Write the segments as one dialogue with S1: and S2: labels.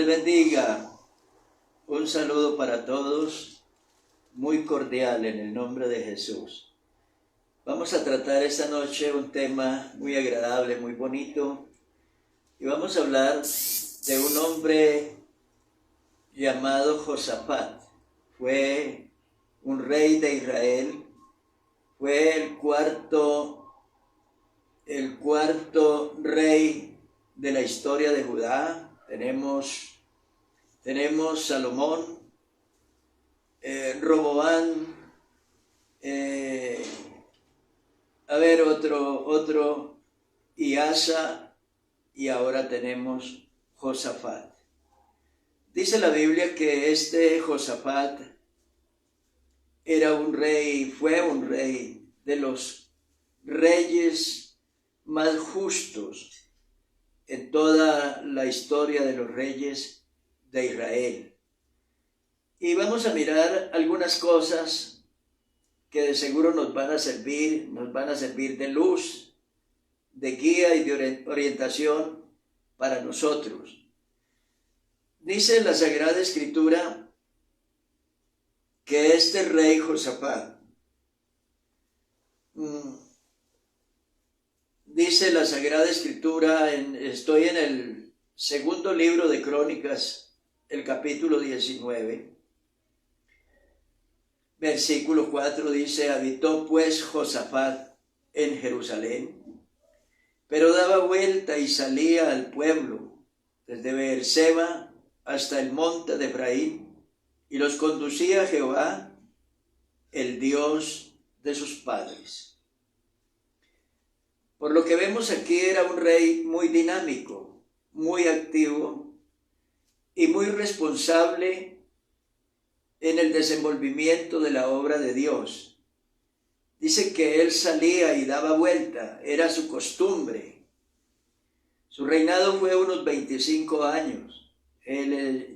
S1: Bendiga. Un saludo para todos, muy cordial en el nombre de Jesús. Vamos a tratar esta noche un tema muy agradable, muy bonito, y vamos a hablar de un hombre llamado Josafat. Fue un rey de Israel, fue el cuarto rey de la historia de Judá. Tenemos Salomón, Roboán, otro, y Asa, y ahora tenemos Josafat. Dice la Biblia que este Josafat era un rey, fue un rey de los reyes más justos en toda la historia de los reyes de Israel. Y vamos a mirar algunas cosas que de seguro nos van a servir de luz, de guía y de orientación para nosotros. Dice la Sagrada Escritura que este rey Josafat, dice la Sagrada Escritura, estoy en el segundo libro de Crónicas, el capítulo 19, versículo 4, dice: habitó pues Josafat en Jerusalén, pero daba vuelta y salía al pueblo desde Beerseba hasta el monte de Efraín, y los conducía a Jehová, el Dios de sus padres. Por lo que vemos aquí, era un rey muy dinámico, muy activo y muy responsable en el desenvolvimiento de la obra de Dios. Dice que él salía y daba vuelta, era su costumbre. Su reinado fue unos 25 años. Él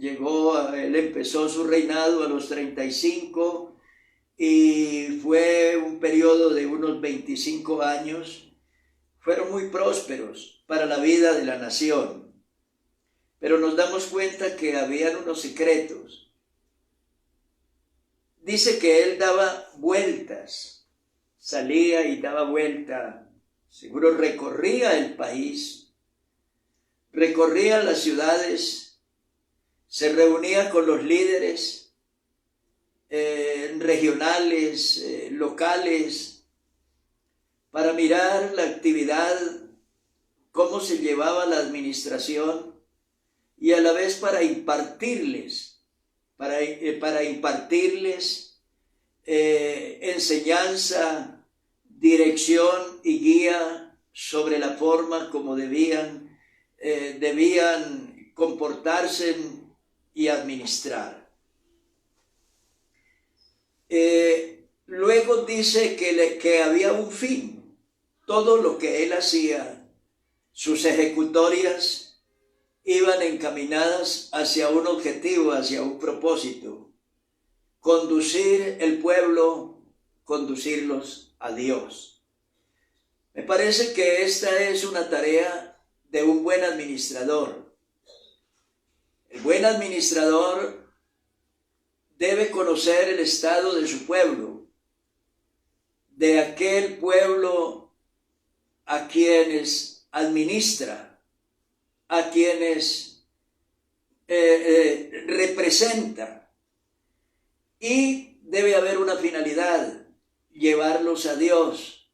S1: empezó su reinado a los 35 y fue un periodo de unos 25 años. Fueron muy prósperos para la vida de la nación, pero nos damos cuenta que habían unos secretos. Dice que él daba vueltas, salía y daba vuelta, seguro recorría el país, recorría las ciudades, se reunía con los líderes regionales, locales, para mirar la actividad, cómo se llevaba la administración, y a la vez para impartirles enseñanza, dirección y guía sobre la forma como debían comportarse y administrar. Luego dice que había un fin. Todo lo que él hacía, sus ejecutorias, iban encaminadas hacia un objetivo, hacia un propósito: conducir el pueblo, conducirlos a Dios. Me parece que esta es una tarea de un buen administrador. El buen administrador debe conocer el estado de su pueblo, de aquel pueblo a quienes administra, a quienes representa, y debe haber una finalidad: llevarlos a Dios.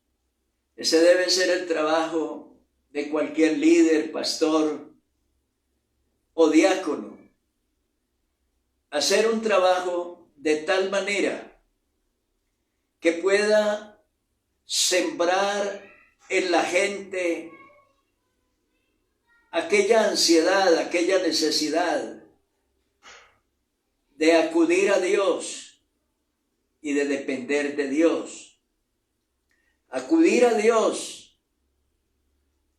S1: Ese debe ser el trabajo de cualquier líder, pastor o diácono: hacer un trabajo de tal manera que pueda sembrar en la gente aquella ansiedad, aquella necesidad de acudir a Dios y de depender de Dios. Acudir a Dios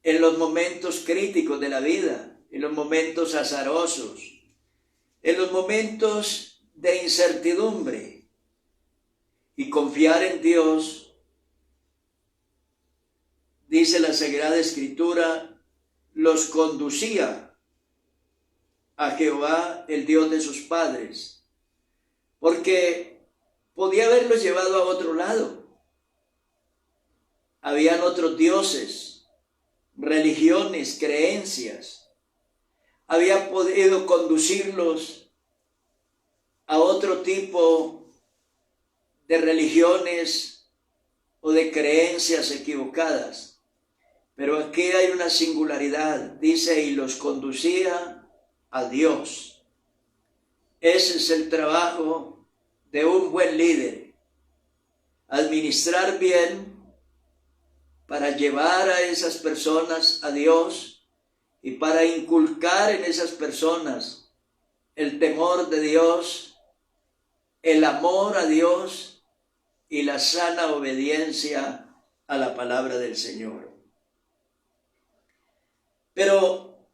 S1: en los momentos críticos de la vida, en los momentos azarosos, en los momentos de incertidumbre, y confiar en Dios. Dice la Sagrada Escritura, los conducía a Jehová, el Dios de sus padres, porque podía haberlos llevado a otro lado. Habían otros dioses, religiones, creencias. Había podido conducirlos a otro tipo de religiones o de creencias equivocadas. Pero aquí hay una singularidad, dice, y los conducía a Dios. Ese es el trabajo de un buen líder, administrar bien para llevar a esas personas a Dios y para inculcar en esas personas el temor de Dios, el amor a Dios y la sana obediencia a la palabra del Señor. Pero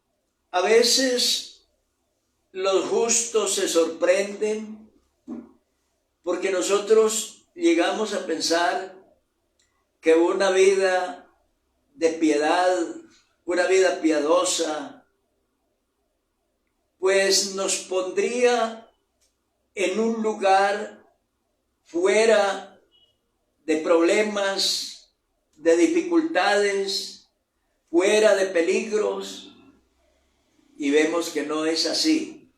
S1: a veces los justos se sorprenden porque nosotros llegamos a pensar que una vida de piedad, una vida piadosa, pues nos pondría en un lugar fuera de problemas, de dificultades, fuera de peligros, y vemos que no es así.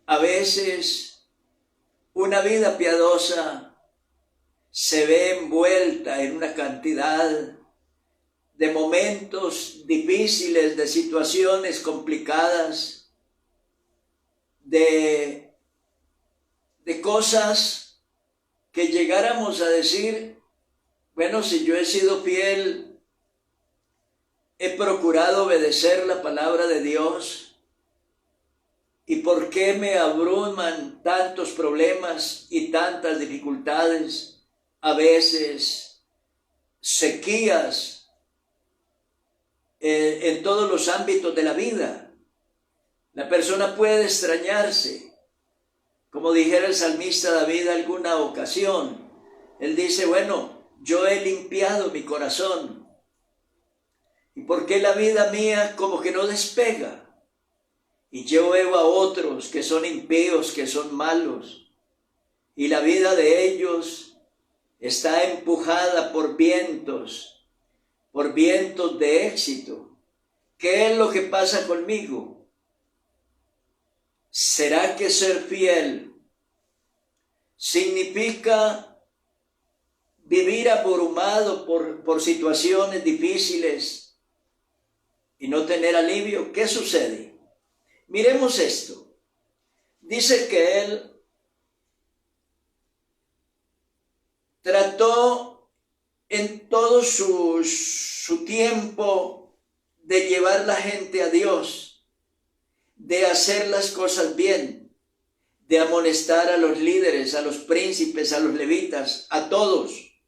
S1: A veces una vida piadosa se ve envuelta en una cantidad de momentos difíciles, de situaciones complicadas, de cosas que llegáramos a decir, bueno, si yo he sido fiel, he procurado obedecer la palabra de Dios, ¿y por qué me abruman tantos problemas y tantas dificultades? A veces sequías en todos los ámbitos de la vida. La persona puede extrañarse, como dijera el salmista David alguna ocasión. Él dice, bueno, yo he limpiado mi corazón. ¿Y por qué la vida mía como que no despega? Y yo veo a otros que son impíos, que son malos, y la vida de ellos está empujada por vientos de éxito. ¿Qué es lo que pasa conmigo? ¿Será que ser fiel significa vivir abrumado por situaciones difíciles y no tener alivio? ¿Qué sucede? Miremos esto. Dice que él trató en todo su tiempo de llevar la gente a Dios, de hacer las cosas bien, de amonestar a los líderes, a los príncipes, a los levitas, a todos,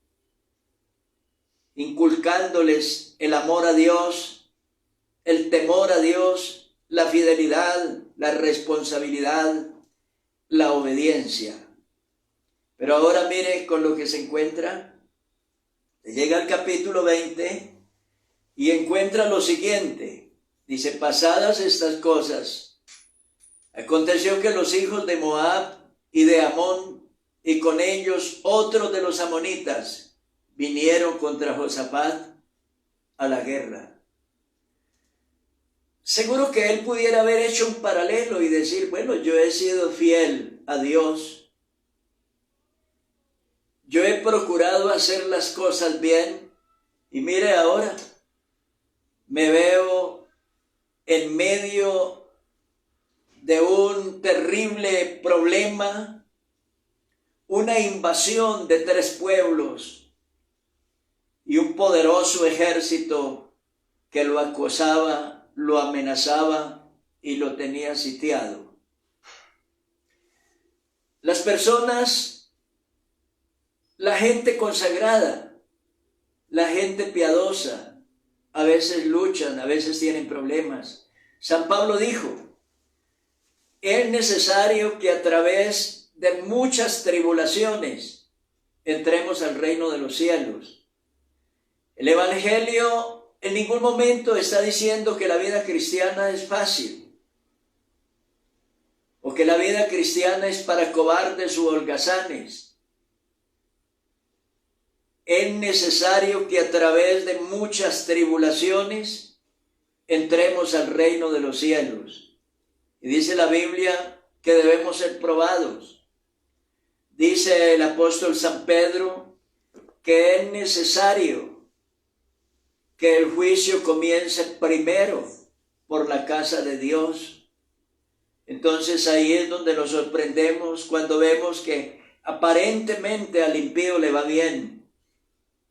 S1: inculcándoles el amor a Dios, el temor a Dios, la fidelidad, la responsabilidad, la obediencia. Pero ahora mire con lo que se encuentra. Llega al capítulo 20 y encuentra lo siguiente. Dice, pasadas estas cosas, aconteció que los hijos de Moab y de Amón, y con ellos otros de los amonitas, vinieron contra Josafat a la guerra. Seguro que él pudiera haber hecho un paralelo y decir, bueno, yo he sido fiel a Dios, yo he procurado hacer las cosas bien, y mire ahora, me veo en medio de un terrible problema, una invasión de 3 pueblos y un poderoso ejército que lo acosaba, lo amenazaba y lo tenía sitiado. Las personas, la gente consagrada, la gente piadosa, a veces luchan, a veces tienen problemas. San Pablo dijo, es necesario que a través de muchas tribulaciones entremos al reino de los cielos. El Evangelio en ningún momento está diciendo que la vida cristiana es fácil. porque la vida cristiana es para cobardes u holgazanes. Es necesario que a través de muchas tribulaciones entremos al reino de los cielos. Y dice la Biblia que debemos ser probados. Dice el apóstol San Pedro que es necesario que el juicio comience primero por la casa de Dios. Entonces ahí es donde nos sorprendemos cuando vemos que aparentemente al impío le va bien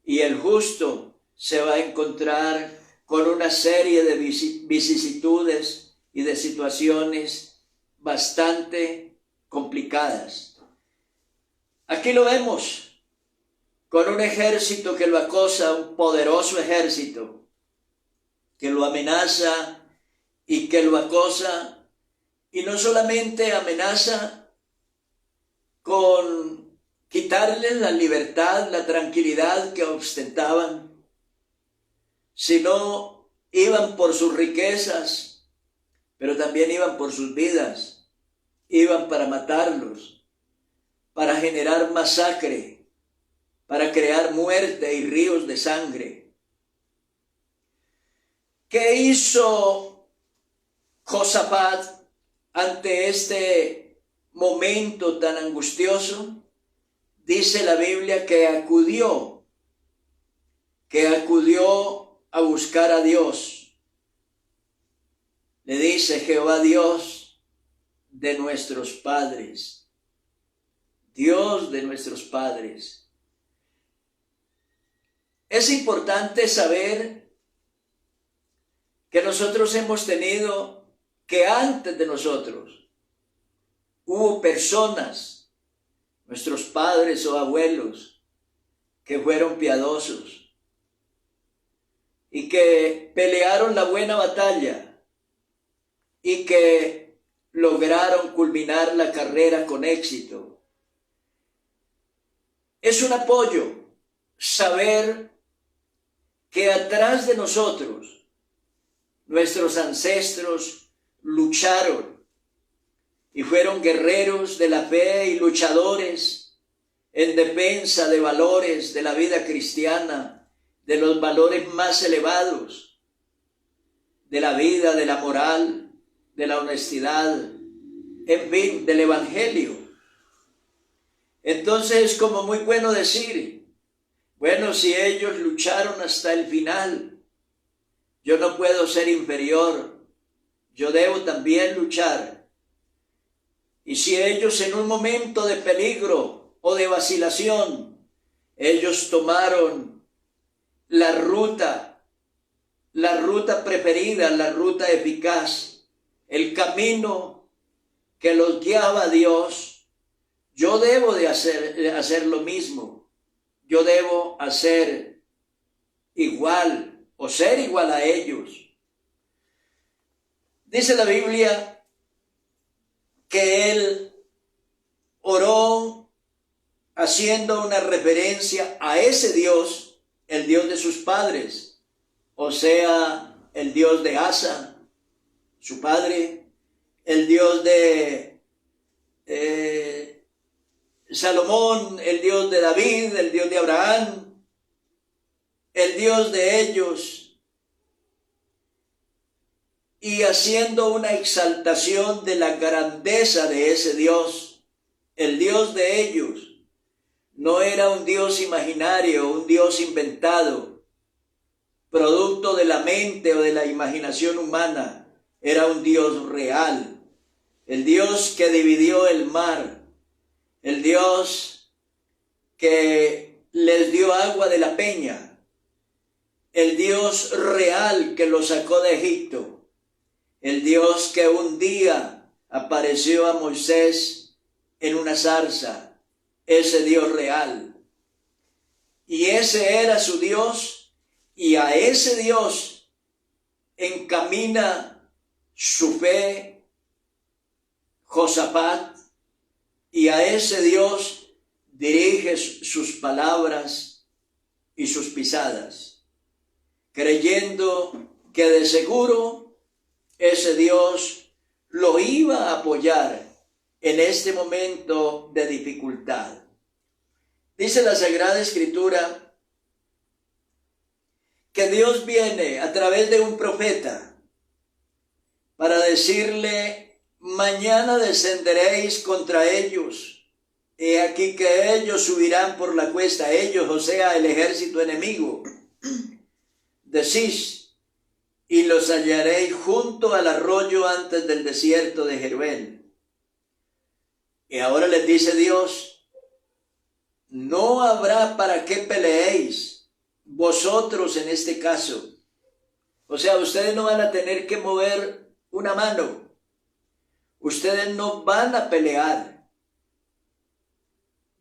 S1: y el justo se va a encontrar con una serie de vicisitudes y de situaciones bastante complicadas. Aquí lo vemos con un ejército que lo acosa, un poderoso ejército que lo amenaza y que lo acosa. Y no solamente amenaza con quitarles la libertad, la tranquilidad que ostentaban, sino iban por sus riquezas, pero también iban por sus vidas, iban para matarlos, para generar masacre, para crear muerte y ríos de sangre. ¿Qué hizo Josafat ante este momento tan angustioso? Dice la Biblia que acudió a buscar a Dios. Le dice: Jehová Dios de nuestros padres, Dios de nuestros padres. Es importante saber que nosotros hemos tenido, que antes de nosotros hubo personas, nuestros padres o abuelos, que fueron piadosos y que pelearon la buena batalla y que lograron culminar la carrera con éxito. Es un apoyo saber que atrás de nosotros nuestros ancestros lucharon y fueron guerreros de la fe y luchadores en defensa de valores de la vida cristiana, de los valores más elevados, de la vida, de la moral, de la honestidad, en fin, del evangelio. Entonces es como muy bueno decir, bueno, si ellos lucharon hasta el final, yo no puedo ser inferior, yo debo también luchar. Y si ellos en un momento de peligro o de vacilación, ellos tomaron la ruta preferida, la ruta eficaz, el camino que los guiaba a Dios, yo debo de hacer lo mismo. Yo debo hacer igual o ser igual a ellos. Dice la Biblia que él oró haciendo una referencia a ese Dios, el Dios de sus padres, o sea, el Dios de Asa, su padre, el Dios de Salomón, el Dios de David, el Dios de Abraham, el Dios de ellos, y haciendo una exaltación de la grandeza de ese Dios. El Dios de ellos no era un Dios imaginario, un Dios inventado, producto de la mente o de la imaginación humana. Era un Dios real, el Dios que dividió el mar, el Dios que les dio agua de la peña, el Dios real que los sacó de Egipto, el Dios que un día apareció a Moisés en una zarza, ese Dios real. Y ese era su Dios, y a ese Dios encamina su fe Josafat, y a ese Dios dirige sus palabras y sus pisadas, creyendo que de seguro ese Dios lo iba a apoyar en este momento de dificultad. Dice la Sagrada Escritura que Dios viene a través de un profeta para decirle: mañana descenderéis contra ellos. He aquí que ellos subirán por la cuesta, ellos, o sea, el ejército enemigo. Decís, y los hallaréis junto al arroyo antes del desierto de Jeruel. Y ahora les dice Dios: no habrá para qué peleéis vosotros en este caso. O sea, ustedes no van a tener que mover una mano. Ustedes no van a pelear.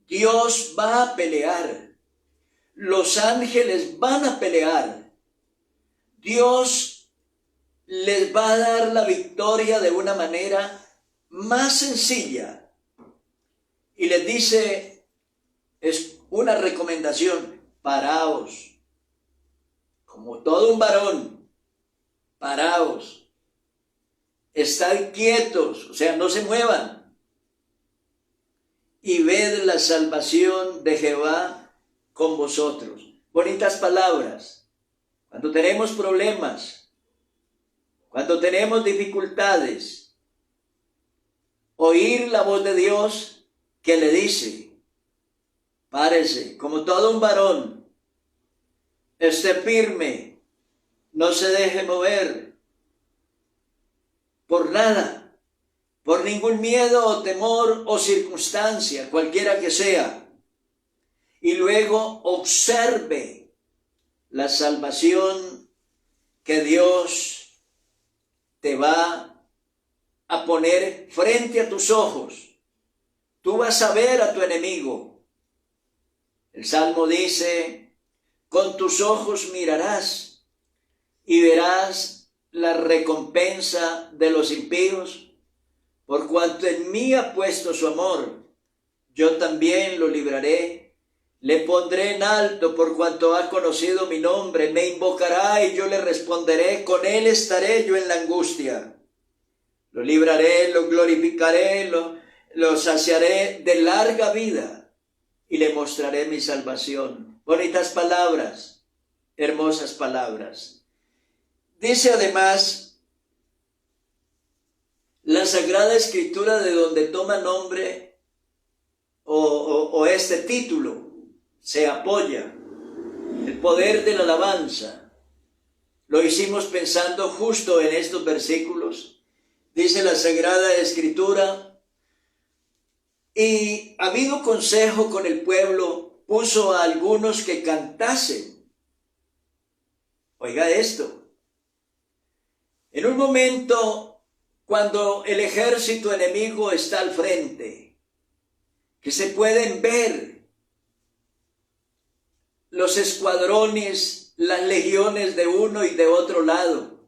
S1: Dios va a pelear. Los ángeles van a pelear. Dios les va a dar la victoria de una manera más sencilla. Y les dice, es una recomendación: paraos. Como todo un varón, paraos. Estad quietos, o sea, no se muevan. Y ved la salvación de Jehová con vosotros. Bonitas palabras. Cuando tenemos problemas, cuando tenemos dificultades, oír la voz de Dios que le dice: párese, como todo un varón, esté firme, no se deje mover por nada, por ningún miedo o temor o circunstancia, cualquiera que sea. Y luego observe la salvación que Dios te va a poner frente a tus ojos. Tú vas a ver a tu enemigo. El Salmo dice: con tus ojos mirarás y verás la recompensa de los impíos, por cuanto en mí ha puesto su amor. Yo también lo libraré, le pondré en alto por cuanto ha conocido mi nombre. Me invocará y yo le responderé, con él estaré yo en la angustia. Lo libraré, lo glorificaré, lo saciaré de larga vida y le mostraré mi salvación. Bonitas palabras, hermosas palabras. Dice además la Sagrada Escritura, de donde toma nombre o este título, se apoya el poder de la alabanza. Lo hicimos pensando justo en estos versículos. Dice la Sagrada Escritura: y habido consejo con el pueblo, puso a algunos que cantasen. Oiga esto. En un momento, cuando el ejército enemigo está al frente, que se pueden ver los escuadrones, las legiones de uno y de otro lado,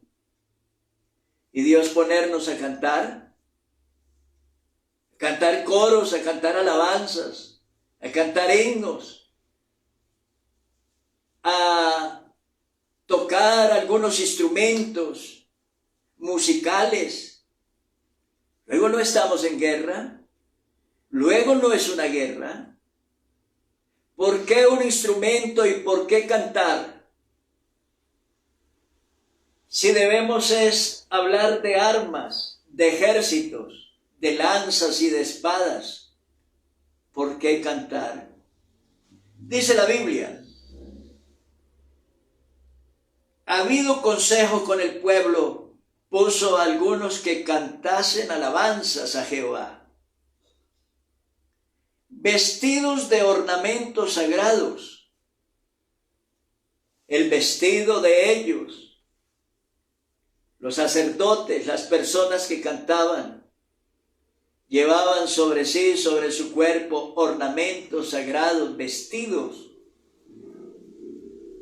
S1: y Dios ponernos a cantar coros, a cantar alabanzas, a cantar himnos, a tocar algunos instrumentos musicales. Luego no estamos en guerra, luego no es una guerra. ¿Por qué un instrumento y por qué cantar? Si debemos es hablar de armas, de ejércitos, de lanzas y de espadas, ¿por qué cantar? Dice la Biblia: ha habido consejo con el pueblo, puso a algunos que cantasen alabanzas a Jehová, vestidos de ornamentos sagrados. El vestido de ellos, los sacerdotes, las personas que cantaban, llevaban sobre sí, sobre su cuerpo, ornamentos sagrados, vestidos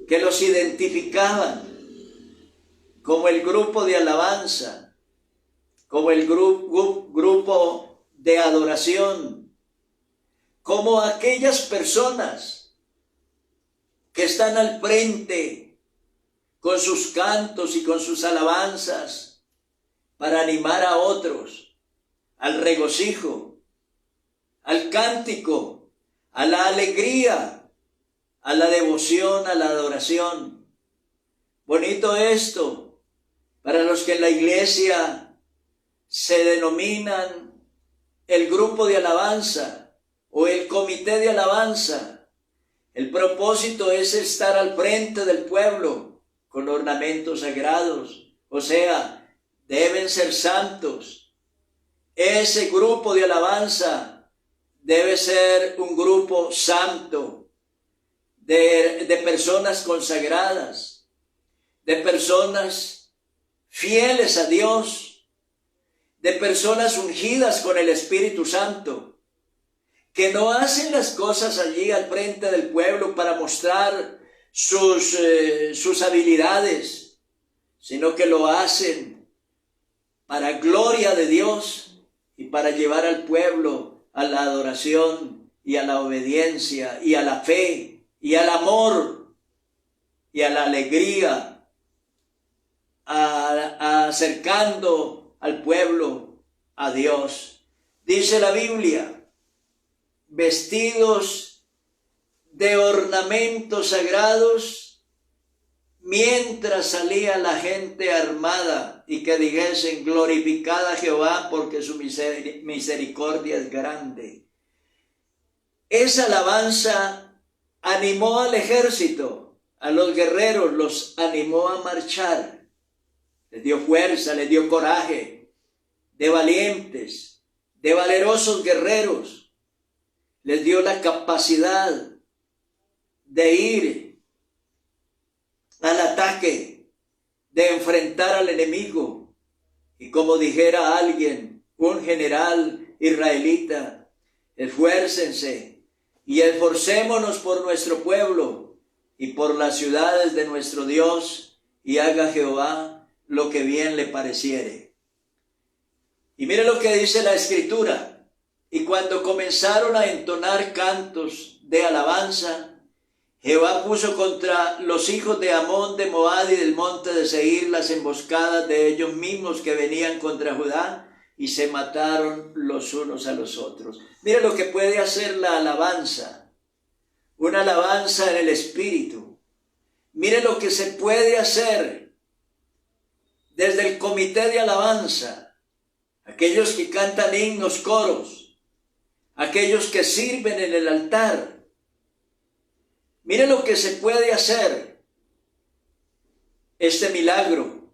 S1: que los identificaban como el grupo de alabanza, como el grupo de adoración, como aquellas personas que están al frente con sus cantos y con sus alabanzas para animar a otros al regocijo, al cántico, a la alegría, a la devoción, a la adoración. Bonito esto para los que en la iglesia se denominan el grupo de alabanza o el comité de alabanza. El propósito es estar al frente del pueblo con ornamentos sagrados, o sea, deben ser santos. Ese grupo de alabanza debe ser un grupo santo, de personas consagradas, de personas fieles a Dios, de personas ungidas con el Espíritu Santo, que no hacen las cosas allí al frente del pueblo para mostrar sus habilidades, sino que lo hacen para gloria de Dios y para llevar al pueblo a la adoración y a la obediencia y a la fe y al amor y a la alegría, acercando al pueblo a Dios. Dice la Biblia, vestidos de ornamentos sagrados, mientras salía la gente armada, y que dijesen, glorificada Jehová, porque su misericordia es grande. Esa alabanza animó al ejército, a los guerreros, los animó a marchar, les dio fuerza, les dio coraje, de valientes, de valerosos guerreros. Les dio la capacidad de ir al ataque, de enfrentar al enemigo. Y como dijera alguien, un general israelita, esfuércense y esforcémonos por nuestro pueblo y por las ciudades de nuestro Dios, y haga Jehová lo que bien le pareciere. Y mire lo que dice la Escritura. Y cuando comenzaron a entonar cantos de alabanza, Jehová puso contra los hijos de Amón, de Moab y del monte de Seir las emboscadas de ellos mismos que venían contra Judá, y se mataron los unos a los otros. Mire lo que puede hacer la alabanza, una alabanza en el Espíritu. Mire lo que se puede hacer desde el comité de alabanza, aquellos que cantan himnos, coros, aquellos que sirven en el altar. Mire lo que se puede hacer. Este milagro,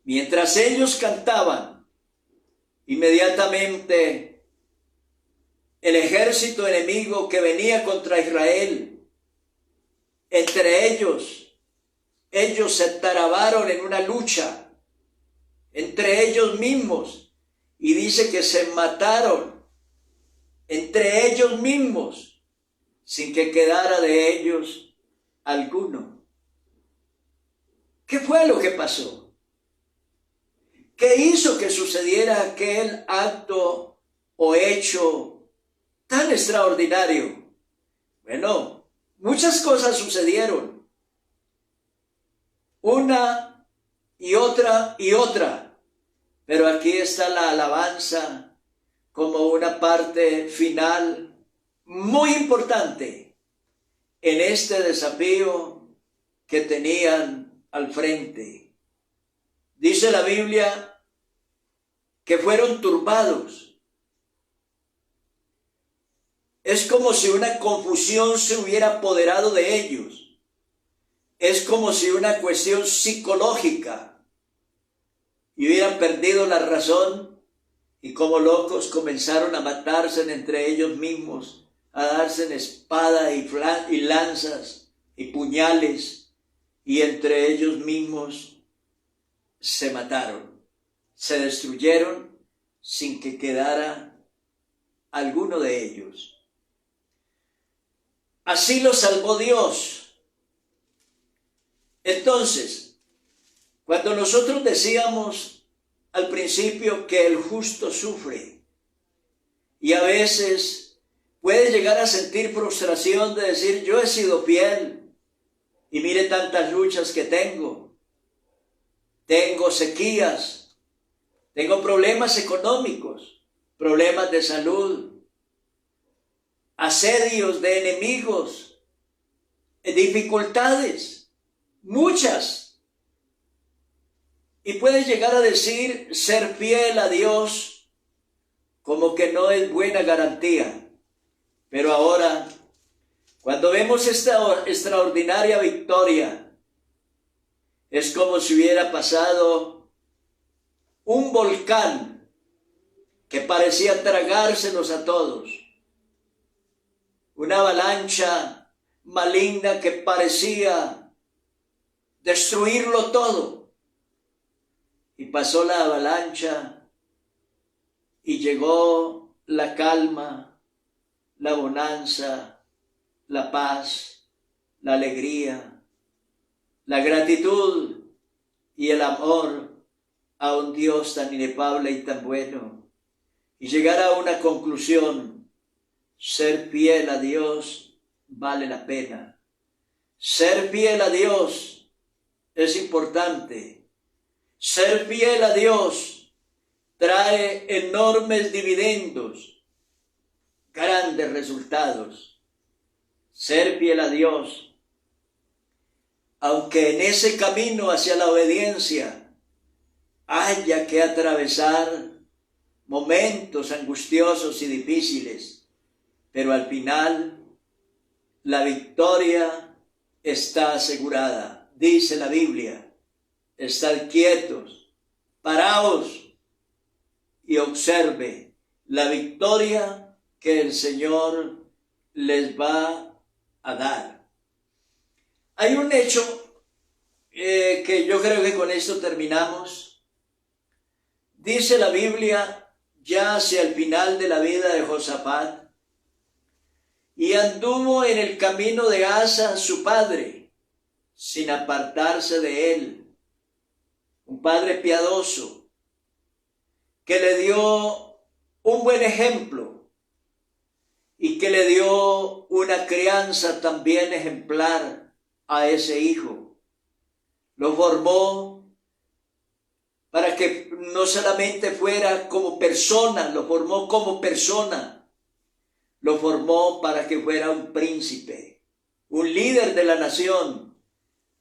S1: mientras ellos cantaban, inmediatamente el ejército enemigo que venía contra Israel, entre ellos se tarabaron en una lucha entre ellos mismos, y dice que se mataron entre ellos mismos, sin que quedara de ellos alguno. ¿Qué fue lo que pasó? ¿Qué hizo que sucediera aquel acto o hecho tan extraordinario? Bueno, muchas cosas sucedieron. Una y otra y otra. Pero aquí está la alabanza como una parte final muy importante en este desafío que tenían al frente. Dice la Biblia que fueron turbados. Es como si una confusión se hubiera apoderado de ellos. Es como si una cuestión psicológica, y hubieran perdido la razón, y como locos comenzaron a matarse entre ellos mismos, a darse en espada y lanzas y puñales, y entre ellos mismos se mataron, se destruyeron sin que quedara alguno de ellos. Así los salvó Dios. Entonces, cuando nosotros decíamos al principio que el justo sufre, y a veces puede llegar a sentir frustración de decir, yo he sido fiel, y mire tantas luchas que tengo sequías, tengo problemas económicos, problemas de salud, asedios de enemigos, dificultades, muchas. Y puedes llegar a decir ser fiel a Dios como que no es buena garantía. Pero ahora, cuando vemos esta extraordinaria victoria, es como si hubiera pasado un volcán que parecía tragárselos a todos. Una avalancha maligna que parecía destruirlo todo. Y pasó la avalancha y llegó la calma, la bonanza, la paz, la alegría, la gratitud y el amor a un Dios tan inefable y tan bueno. Y llegar a una conclusión: ser fiel a Dios vale la pena. Ser fiel a Dios es importante. Ser fiel a Dios trae enormes dividendos, grandes resultados. Ser fiel a Dios, aunque en ese camino hacia la obediencia haya que atravesar momentos angustiosos y difíciles, pero al final la victoria está asegurada. Dice la Biblia: estad quietos, paraos y observe la victoria que el Señor les va a dar. Hay un hecho que yo creo que con esto terminamos. Dice la Biblia, ya hacia el final de la vida de Josafat: y anduvo en el camino de Asa su padre, sin apartarse de él. Un padre piadoso que le dio un buen ejemplo y que le dio una crianza también ejemplar a ese hijo. Lo formó para que no solamente fuera como persona, lo formó como persona, lo formó para que fuera un príncipe, un líder de la nación,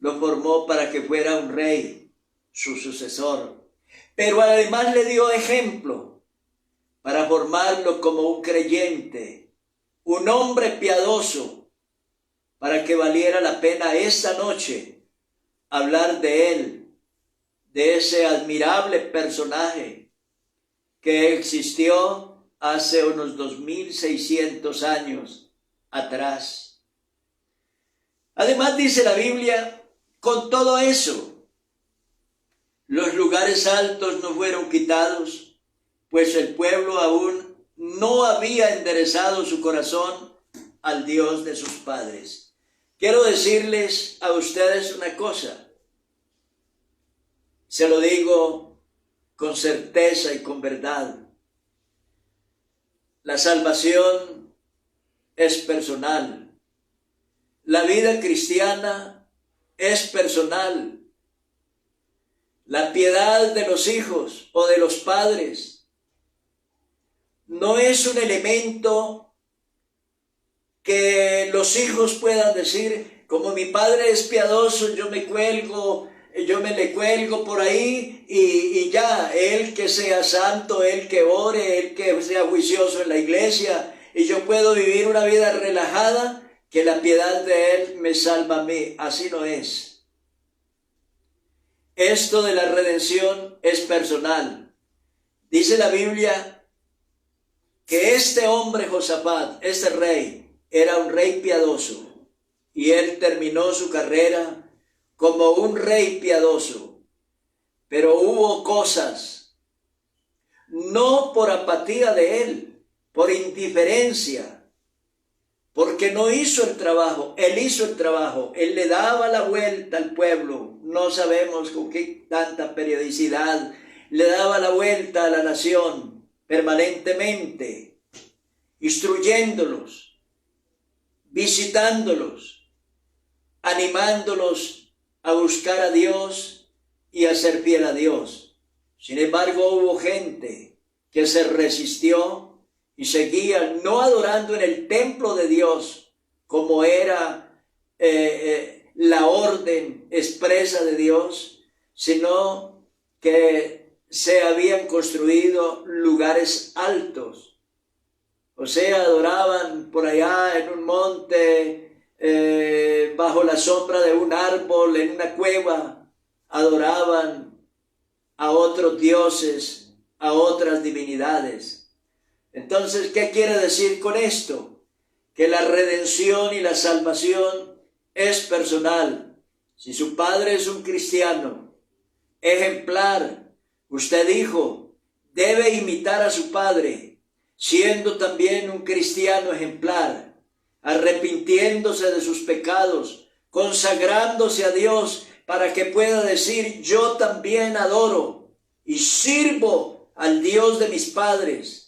S1: lo formó para que fuera un rey, su sucesor. Pero además le dio ejemplo para formarlo como un creyente, un hombre piadoso, para que valiera la pena esta noche hablar de él, de ese admirable personaje que existió hace unos 2600 años atrás. Además dice la Biblia, con todo eso, los lugares altos no fueron quitados, pues el pueblo aún no había enderezado su corazón al Dios de sus padres. Quiero decirles a ustedes una cosa. Se lo digo con certeza y con verdad. La salvación es personal. La vida cristiana es personal. La piedad de los hijos o de los padres no es un elemento que los hijos puedan decir, como mi padre es piadoso, yo me le cuelgo por ahí y ya, él que sea santo, él que ore, él que sea juicioso en la iglesia, y yo puedo vivir una vida relajada, que la piedad de él me salva a mí. Así no es. Esto de la redención es personal. Dice la Biblia que este hombre Josafat, este rey, era un rey piadoso, y él terminó su carrera como un rey piadoso. Pero hubo cosas, no por apatía de él, por indiferencia, porque no hizo el trabajo. Él hizo el trabajo, él le daba la vuelta al pueblo, no sabemos con qué tanta periodicidad, le daba la vuelta a la nación permanentemente, instruyéndolos, visitándolos, animándolos a buscar a Dios y a ser fiel a Dios. Sin embargo, hubo gente que se resistió y seguían no adorando en el templo de Dios, como era la orden expresa de Dios, sino que se habían construido lugares altos. O sea, adoraban por allá en un monte, bajo la sombra de un árbol, en una cueva, adoraban a otros dioses, a otras divinidades. Entonces, ¿qué quiere decir con esto? Que la redención y la salvación es personal. Si su padre es un cristiano ejemplar, usted dijo, debe imitar a su padre, siendo también un cristiano ejemplar, arrepintiéndose de sus pecados, consagrándose a Dios para que pueda decir, yo también adoro y sirvo al Dios de mis padres.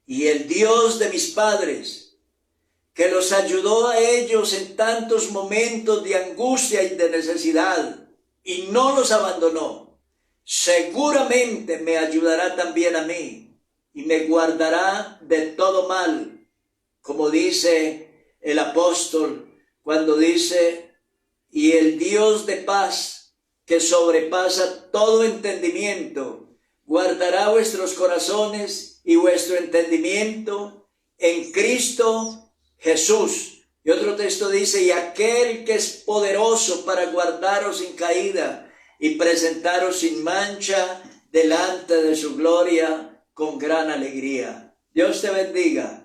S1: Y el Dios de mis padres, que los ayudó a ellos en tantos momentos de angustia y de necesidad, y no los abandonó, seguramente me ayudará también a mí, y me guardará de todo mal, como dice el apóstol, cuando dice, y el Dios de paz, que sobrepasa todo entendimiento, guardará vuestros corazones y vuestro entendimiento en Cristo Jesús. Y otro texto dice, y aquel que es poderoso para guardaros sin caída y presentaros sin mancha delante de su gloria con gran alegría. Dios te bendiga.